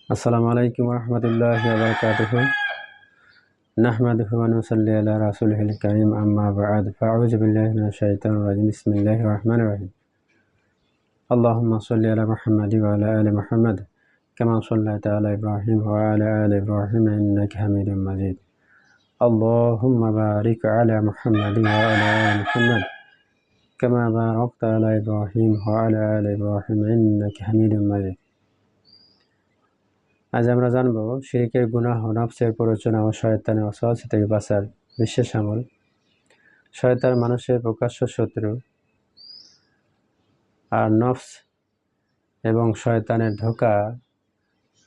আসসালামু আলাইকুম রহমতুল্লাহি ওয়া বারাকাতুহু নাহমাদুহু ওয়া নুসাল্লি আলা রাসূলিহিল কারীম আম্মা বা'দ ফাআউযু বিল্লাহি মিনাশ শাইতানির রাজীম বিসমিল্লাহির রহমানির রহিম আল্লাহুম্মা সাল্লি আলা মুহাম্মাদি ওয়া আলা আলি মুহাম্মাদ কামা সাল্লাইতা আলা ইব্রাহিম ওয়া আলা আলি ইব্রাহিম ইন্নাকা হামিদুম মাজিদ আল্লাহুম্মা বারিক আলা মুহাম্মাদি ওয়া আলা আলি মুহাম্মাদ কামা বারাকতা আলা ইব্রাহিম ওয়া আলা আলি ইব্রাহিম ইন্নাকা হামিদুম মাজিদ। আজ আমরা জানব শিরকের গুনাহ, নফসের প্ররোচনা ও শয়তানের ওয়াসওয়াসা থেকে বাঁচার বিশেষ আমল। শয়তান মানুষের প্রকাশ্য শত্রু, আর নফস এবং শয়তানের ধোঁকা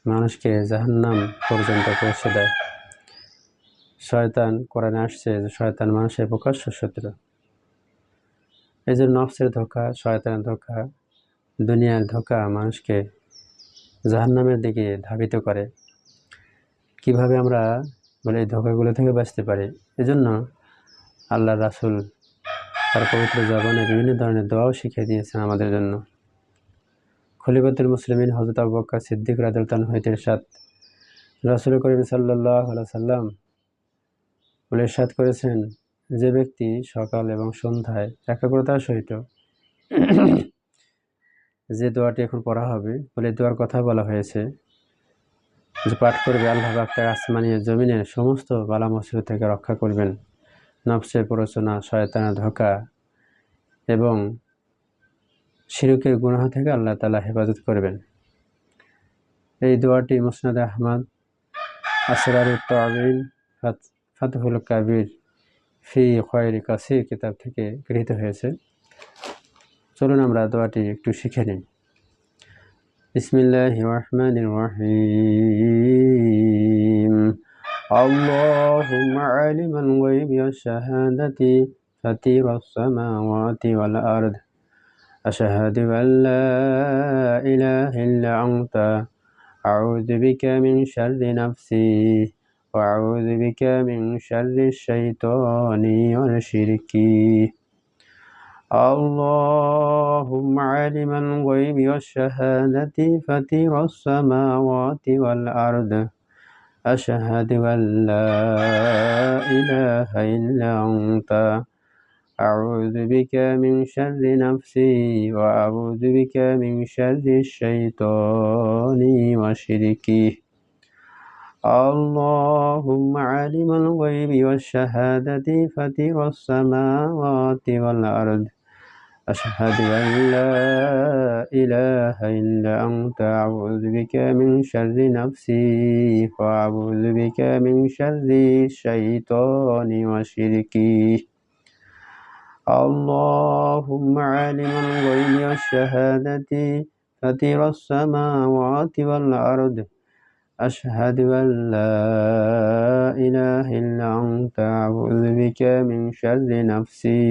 মানুষকে জাহান্নাম পর্যন্ত পৌঁছে দেয়। শয়তান কোরআনে আসছে যে শয়তান মানুষের প্রকাশ্য শত্রু। এই যে নফসের ধোঁকা, শয়তানের ধোঁকা, দুনিয়ার ধোঁকা মানুষকে জাহান্নামের দিকে ধাবিত করে। কিভাবে আমরা এই ধোঁকাগুলো থেকে বাঁচতে পারি? এজন্য আল্লাহ রাসূল তার পবিত্র জবানে বিভিন্ন ধরনের দোয়াও শিখিয়ে দিয়েছেন আমাদের জন্য। খলিফাতুল মুসলিমিন হযরত আবু বকর সিদ্দিক রাদিয়াল্লাহু আনহু হইতে ইরশাদ, রাসূল করিম সাল্লাল্লাহু আলাইহি সাল্লাম ইরশাদ করেছেন, যে ব্যক্তি সকাল এবং সন্ধ্যায় একাগ্রতার সহিত যে দোয়াটি এখন পড়া হবে, দোয়ার কথা বলা হয়েছে, যে পাঠ করবে, আল্লাহ পাক তার আসমানি ও জমিনের সমস্ত বালা মুসিবত থেকে রক্ষা করবেন। নফসের প্ররোচনা, শয়তানের ধোঁকা এবং শিরকের গুনাহ থেকে আল্লাহ তাআলা হেফাজত করবেন। এই দোয়াটি মুসনাদে আহমদ, আসরারুত তাবিন, ফাতহুল কাবির ফি খয়রি কাসির কিতাব থেকে গৃহীত হয়েছে। চলুন আমরা দোয়াটি একটু শিখে নিই। বিসমিল্লাহির রহমানির রহিম আল্লাহুম্মা আলিমাল গায়বি ওয়াশ শাহাদাতি ফাতিরাস সামাওয়াতি ওয়াল আরদ আশহাদু আল্লা ইলাহা ইল্লা আনতা আউযু বিকা মিন শাররি নাফসি ওয়া আউযু বিকা মিন শাররিশ শাইতানি ওয়া শিরকি। اللهم عالم الغيب والشهادة فاطر السماوات والأرض أشهد أن لا إله إلا أنت أعوذ بك من شر نفسي وأعوذ بك من شر الشيطان وشركه. اللهم عالم الغيب والشهادة فاطر السماوات والأرض أشهد أن لا إله إلا أنت أعوذ بك من شر نفسي وأعوذ بك من شر الشيطان وشركه. اللهم عالم الغيب والشهادة فاطر السماوات والأرض أشهد أن لا إله إلا أنت أعوذ بك من شر نفسي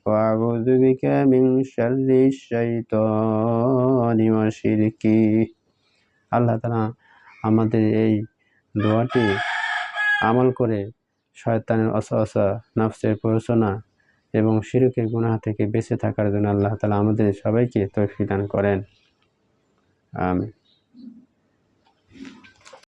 وأعوذ بك من شر الشيطان وشركه. আল্লাহ তাআলা আমাদের এই দোয়াটি আমল করে শয়তানের ওয়াসওয়াসা, নফসের প্ররোচনা এবং শিরকের গুনাহ থেকে বেঁচে থাকার জন্য আল্লাহ তাআলা আমাদের সবাইকে তৌফিক দান করেন। আমিন।